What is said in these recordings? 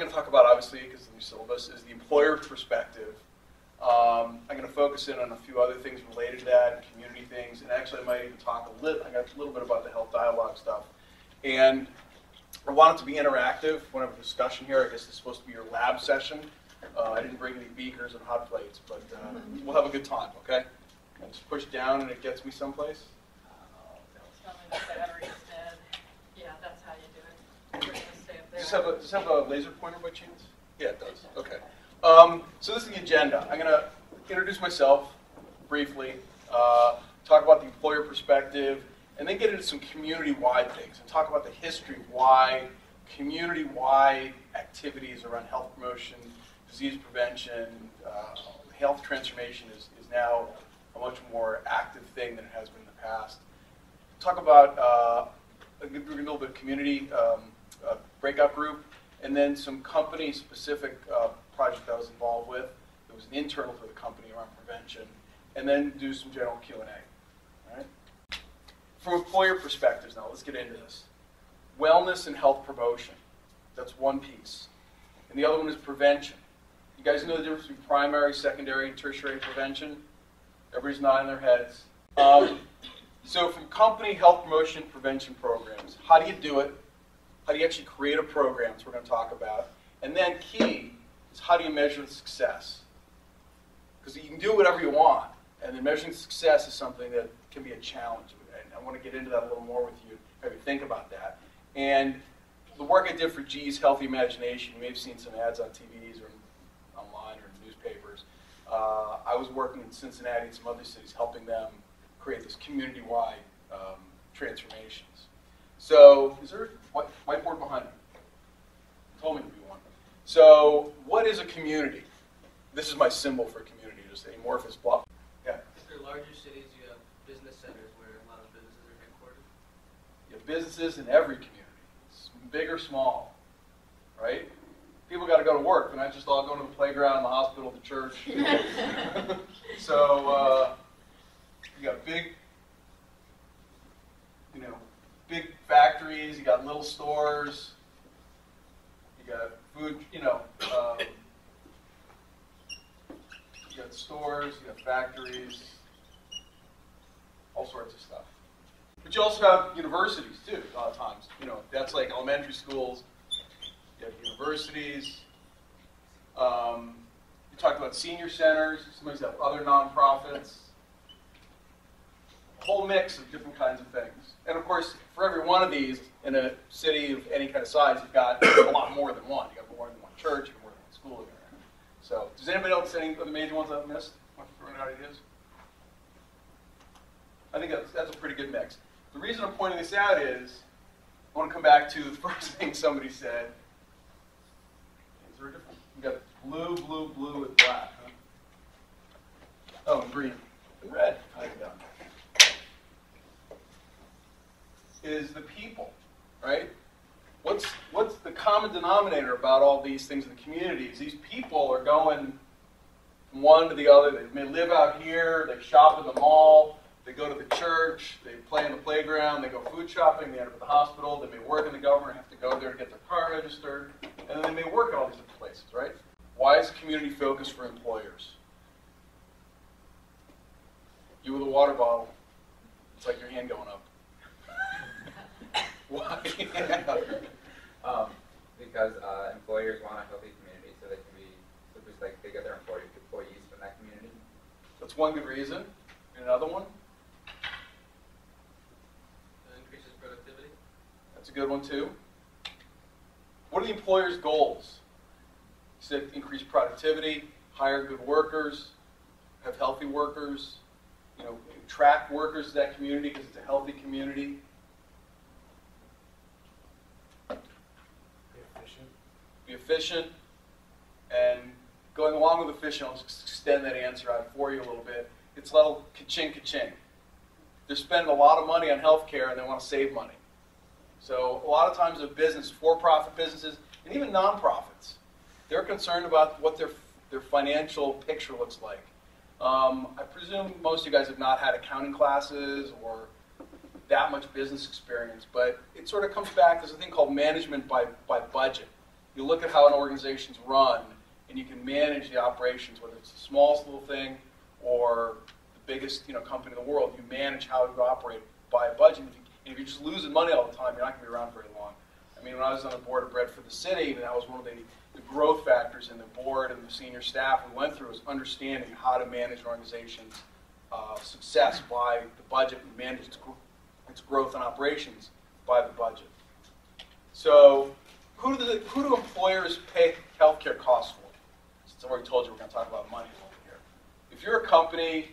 going to talk about, obviously, because of the new syllabus, is the employer perspective. I'm going to focus in on a few other things related to that, community things, and actually I might even talk I got a little bit about the health dialogue stuff. And I want it to be interactive. We'll have a discussion here. I guess it's supposed to be your lab session. I didn't bring any beakers and hot plates, but we'll have a good time, okay? I just push down and it gets me someplace. Tell me the battery's dead. Yeah, that's how you do it. We're going to stay up there. Does this have a laser pointer by chance? Yeah, it does. Okay. So this is the agenda. I'm going to introduce myself briefly, talk about the employer perspective, and then get into some community-wide things and talk about the history of why community-wide activities around health promotion, disease prevention, health transformation is now a much more active thing than it has been in the past. Talk about a little bit of community breakout group, and then some company-specific project I was involved with. It was an internal for the company around prevention, and then do some general Q&A. All right? From employer perspectives now, let's get into this. Wellness and health promotion. That's one piece. And the other one is prevention. You guys know the difference between primary, secondary, and tertiary prevention? Everybody's nodding their heads. So from company health promotion prevention programs, how do you do it? How do you actually create a program, which we're going to talk about? And then key is how do you measure the success? Because you can do whatever you want, and then measuring success is something that can be a challenge. And I want to get into that a little more with you, maybe think about that. And the work I did for G's Healthy Imagination, you may have seen some ads on TVs or online or in newspapers. I was working in Cincinnati and some other cities helping them create this community-wide transformations. So, is there a whiteboard behind me? Told me to be one. So, what is a community? This is my symbol for community, just amorphous block. Yeah? If they're larger cities, you have business centers where a lot of businesses are headquartered. You have businesses in every community, big or small, right? People got to go to work. They're not just all going to the playground, the hospital, the church. So you got big, big factories. You got little stores. You got food. You got stores. You got factories. All sorts of stuff. But you also have universities too. A lot of times, that's like elementary schools. You have universities. You talked about senior centers. Somebody's got other nonprofits. A whole mix of different kinds of things. And of course, for every one of these in a city of any kind of size, you've got a lot more than one. You've got more than one church, you've got more than one school. So, does anybody else any of the major ones I've missed? Want to throw out ideas? I think that's a pretty good mix. The reason I'm pointing this out is I want to come back to the first thing somebody said. Is there a difference? You got blue, blue, blue with black, huh? Oh, and green. And red. I got it. Is the people, right? What's the common denominator about all these things in the communities? These people are going from one to the other. They may live out here, they shop at the mall, they go to the church, they play in the playground, they go food shopping, they end up at the hospital, they may work in the government, have to go there to get their car registered, and then they may work at all these different places, right? Why is community focus for employers? You with a water bottle. It's like your hand going up. Why? Because employers want a healthy community, so they can be, so just like they get their employees from that community. That's one good reason. And another one? It increases productivity. That's a good one too. What are the employer's goals? You said increase productivity, hire good workers, have healthy workers, attract workers to that community because it's a healthy community. Be efficient, and going along with efficient, I'll just extend that answer out for you a little bit. It's a little ka-ching, ka-ching. They're spending a lot of money on healthcare and they want to save money. So a lot of times of business, for-profit businesses, and even nonprofits, they're concerned about what their financial picture looks like. I presume most of you guys have not had accounting classes or that much business experience, but it sort of comes back. There's a thing called management by budget. You look at how an organization's run, and you can manage the operations, whether it's the smallest little thing or the biggest company in the world. You manage how you operate by a budget. And if you're just losing money all the time, you're not going to be around very long. I mean, when I was on the board of Bread for the City, that was one of the growth factors in the board and the senior staff we went through, was understanding how to manage an organization's success by the budget and manage its growth and operations by the budget. So who do employers pay healthcare costs for? Since I already told you we're going to talk about money over here. If you're a company,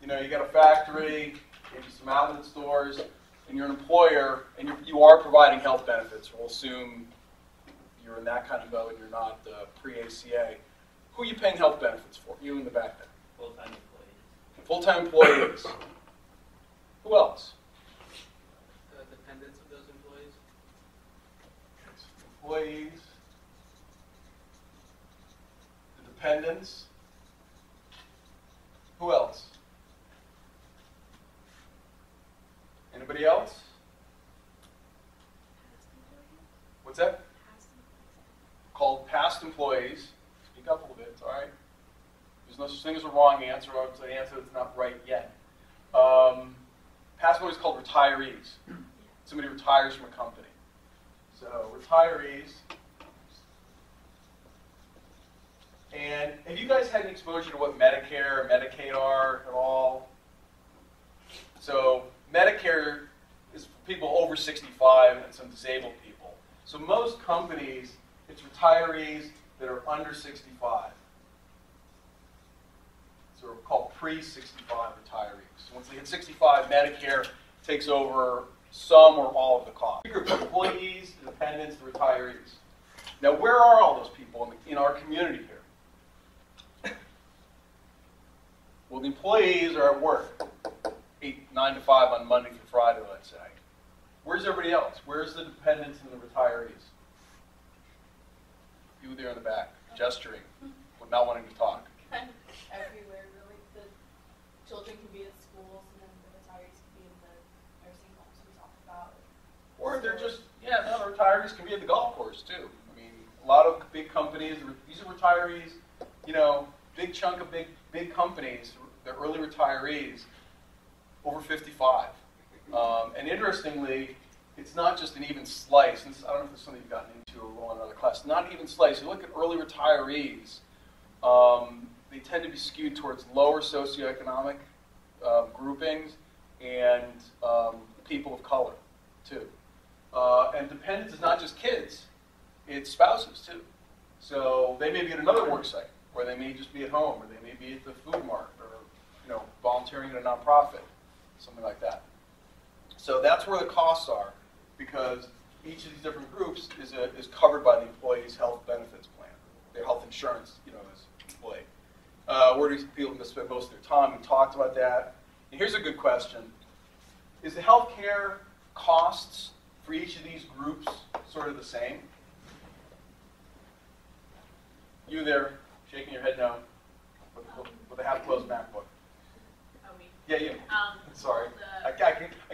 you got a factory, maybe some outlet stores, and you're an employer, and you are providing health benefits, we'll assume you're in that kind of mode and you're not pre-ACA, who are you paying health benefits for? You in the back there. Full-time employees. Full-time employees. Who else? The dependents of those employees. Employees. The dependents. Who else? Anybody else? What's that? Called past employees. Speak up a little bit, it's all right. There's no such thing as a wrong answer, or it's an answer that's not right yet. Past employees called retirees. Somebody retires from a company. So retirees. And have you guys had any exposure to what Medicare or Medicaid are at all? So Medicare is for people over 65 and some disabled people. So most companies, it's retirees that are under 65. So we're called pre-65 retirees. So once they hit 65, Medicare takes over some or all of the cost. Employees, the dependents, the retirees. Now, where are all those people in our community here? Well, the employees are at work, 9 to 5 on Monday through Friday, let's say. Where's everybody else? Where's the dependents and the retirees? You there in the back, gesturing, but not wanting to talk. Kind of everywhere, really. The children can be at schools, and then the retirees can be in the nursing homes we talked about. Or they're just, the retirees can be at the golf course, too. I mean, a lot of big companies, these are retirees, big chunk of big companies, they're early retirees, over 55. And interestingly, it's not just an even slice. And I don't know if there's something you've gotten into or on another class. Not an even slice. You look at early retirees, they tend to be skewed towards lower socioeconomic groupings and people of color, too. And dependents is not just kids. It's spouses, too. So they may be at another work site, or they may just be at home, or they may be at the food mart, or volunteering at a nonprofit, something like that. So that's where the costs are, because each of these different groups is covered by the employee's health benefits plan, their health insurance, as employee. Where do people spend most of their time? We talked about that. And here's a good question: is the health care costs for each of these groups sort of the same? You there, shaking your head no, with a half-closed MacBook. Oh, me? Yeah, you. Sorry. I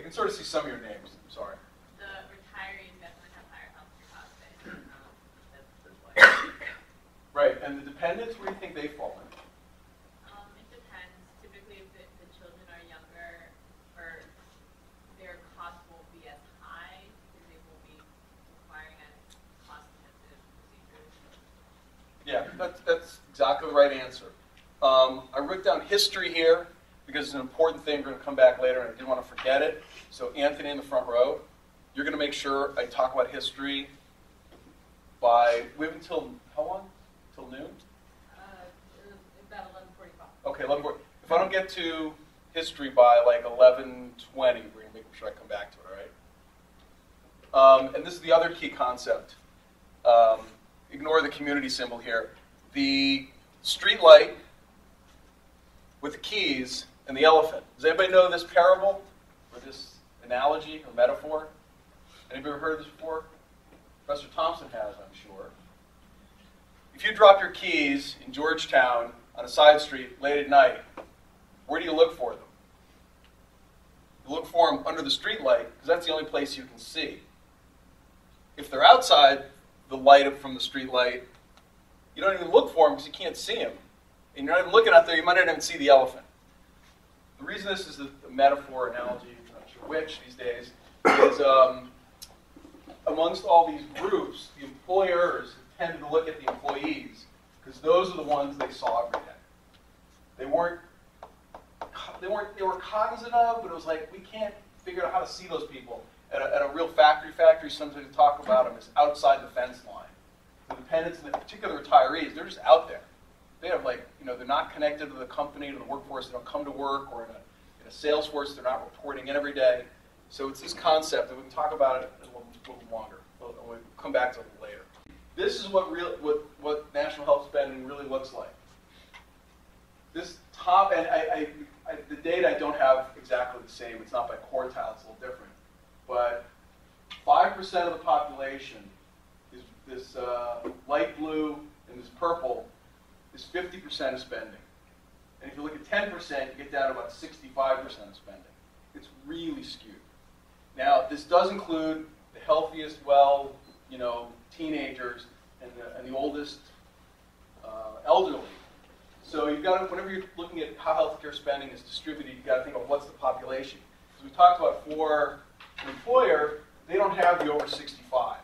can sort of see some of your names. I'm sorry. The retirees definitely have higher healthcare costs. That's why. Right, and the dependents, where do you think they fall in? It depends. Typically, if the children are younger, or their costs won't be as high, because they won't be requiring as cost-intensive procedures. Yeah, that's exactly the right answer. I wrote down history here because it's an important thing. We're going to come back later, and I didn't want to forget it. So Anthony in the front row, you're going to make sure I talk about history we have until, how long? Till noon? About 11:45. Okay, 11:45. If I don't get to history by like 11:20, we're going to make sure I come back to it, all right? And this is the other key concept. Ignore the community symbol here. The street light with the keys and the elephant. Does anybody know this parable or this analogy or metaphor? Anybody ever heard this before? Professor Thompson has, I'm sure. If you drop your keys in Georgetown on a side street late at night, where do you look for them? You look for them under the street light, because that's the only place you can see. If they're outside the light from the street light. You don't even look for him because you can't see him. And you're not even looking out there, you might not even see the elephant. The reason this is a metaphor, analogy, I'm not sure which these days, is amongst all these groups, the employers tended to look at the employees because those are the ones they saw every day. They were cognizant of, but it was like, we can't figure out how to see those people. At a real factory, sometimes we talk about them as outside the fence line. The dependents, and in particular retirees, they're just out there. They have they're not connected to the company, to the workforce. They don't come to work, or in a sales force, they're not reporting in every day. So it's this concept, and we can talk about it a little longer. We'll come back to it later. This is what national health spending really looks like. This top, and the data I don't have exactly the same. It's not by quartile, it's a little different. But 5% of the population is this light blue and this purple is 50% of spending. And if you look at 10%, you get down to about 65% of spending. It's really skewed. Now, this does include the healthiest, teenagers and the oldest elderly. So you've got to, whenever you're looking at how healthcare spending is distributed, you've got to think of what's the population. As we talked about, for an employer, they don't have the over 65.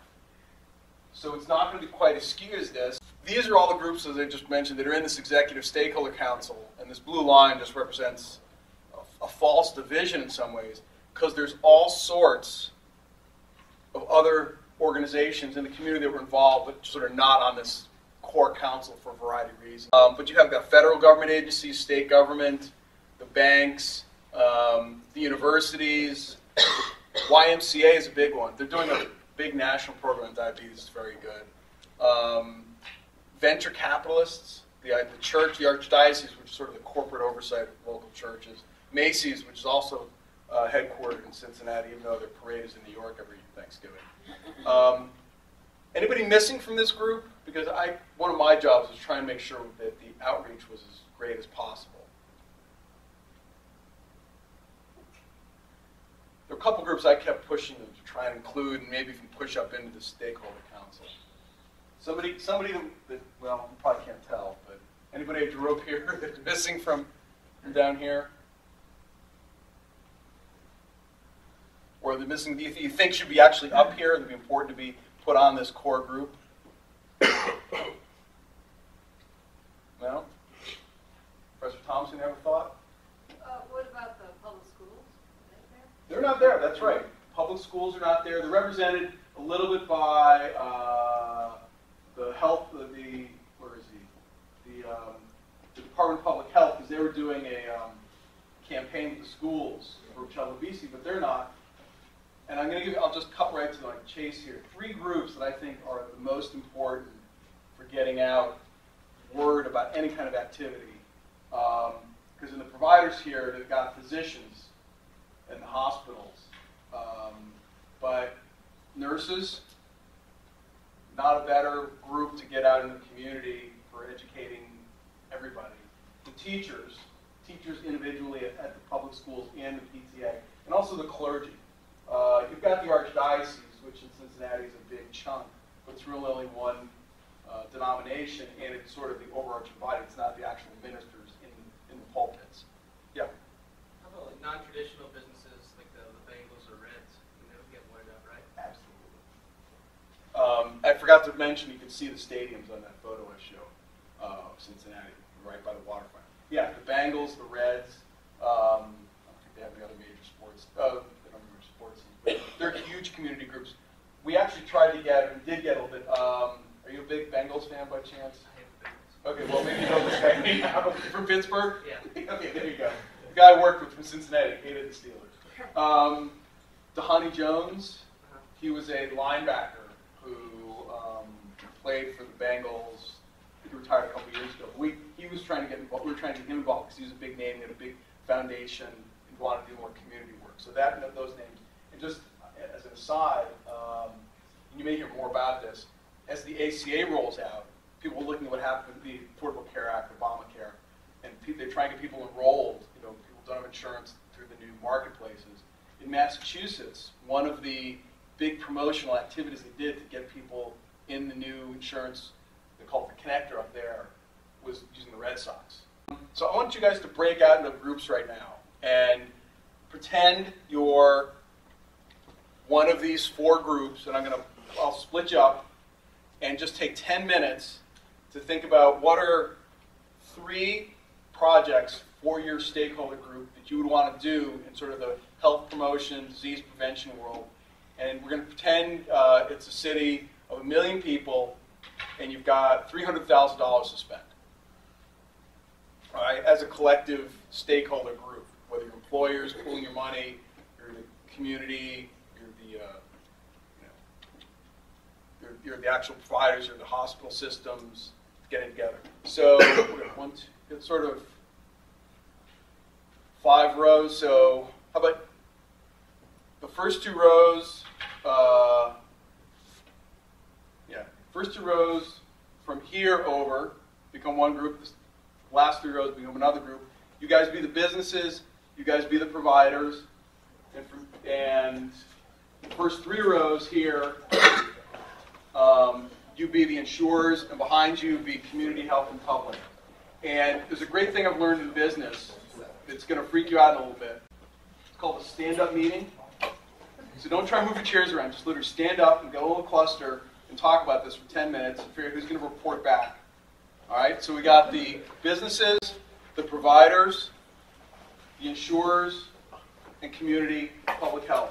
So it's not going to be quite as skewed as this. These are all the groups, as I just mentioned, that are in this executive stakeholder council, and this blue line just represents a false division in some ways, because there's all sorts of other organizations in the community that were involved, but sort of not on this core council for a variety of reasons. But you have got federal government agencies, state government, the banks, the universities. YMCA is a big one. They're doing a big national program on diabetes. It's very good. Venture capitalists, the church, the archdiocese, which is sort of the corporate oversight of local churches. Macy's, which is also headquartered in Cincinnati, even though their parade is in New York every Thanksgiving. Anybody missing from this group? Because one of my jobs was trying to make sure that the outreach was as great as possible. There were a couple groups I kept pushing them to try and include, and maybe even push up into the stakeholder council. Somebody that, well, you probably can't tell, but anybody I drew up here that's missing from down here? Or the missing, you think should be actually up here, that'd be important to be put on this core group? No? Professor Thompson, have a thought? What about the public schools? They're not there, that's right. Public schools are not there. They're represented a little bit by the health, where is he? The Department of Public Health, because they were doing a campaign with the schools for child obesity, but they're not. And I'll just cut right to the chase here. 3 groups that I think are the most important for getting out word about any kind of activity. Because in the providers here, they've got physicians in the hospitals. But nurses, not a better group to get out in the community for educating everybody. The teachers individually at the public schools and the PTA, and also the clergy. You've got the archdiocese, which in Cincinnati is a big chunk, but it's really only one denomination, and it's sort of the overarching body. It's not the actual ministers in the pulpits. Yeah? How about like non-traditional businesses like the Bengals or Reds? They don't get word out, right? Absolutely. I forgot to mention, you can see the stadiums on that photo I showed of Cincinnati, right by the waterfront. Yeah, the Bengals, the Reds. I don't think they have any other major sports. They don't have major sports. But they're huge community groups. We actually tried to get, and did get a little bit. Are you a big Bengals fan by chance? I hate the Bengals. Okay, well maybe you know this guy. From Pittsburgh? Yeah. Okay, there you go. The guy I worked with from Cincinnati hated the Steelers. Dhani Jones, he was a linebacker who played for the Bengals. He retired a couple years ago. He was trying to get involved. We were trying to get him involved because he was a big name. He had a big foundation and wanted to do more community work. So those names. And just as an aside, and you may hear more about this, as the ACA rolls out, people are looking at what happened with the Affordable Care Act, Obamacare, and they try and get people enrolled. People don't have insurance through the new marketplaces. In Massachusetts, one of the big promotional activities they did to get people in the new insurance, they call it the connector up there, was using the Red Sox. So I want you guys to break out into groups right now and pretend you're one of these 4 groups, and I'll split you up and just take 10 minutes to think about what are 3 projects for your stakeholder group that you would want to do in sort of the health promotion, disease prevention world. And we're going to pretend it's a city of 1 million people and you've got $300,000 to spend. All right, as a collective stakeholder group, whether you're employers pooling your money, you're the community, you're the actual providers, you're the hospital systems getting together. So it's sort of 5 rows. So how about the first 2 rows? First 2 rows from here over become one group. The last 3 rows become another group. You guys be the businesses. You guys be the providers. And the first 3 rows here, you be the insurers, and behind you be community, health, and public. And there's a great thing I've learned in business that's going to freak you out a little bit. It's called a stand-up meeting. So don't try to move your chairs around. Just literally stand up and get a little cluster and talk about this for 10 minutes and figure out who's going to report back. All right, so we got the businesses, the providers, the insurers, and community, public health.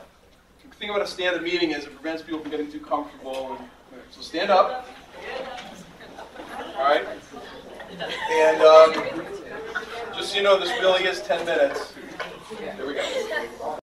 The thing about a stand-up meeting is it prevents people from getting too comfortable. So stand up. All right. And just so you know, this really is 10 minutes. There we go.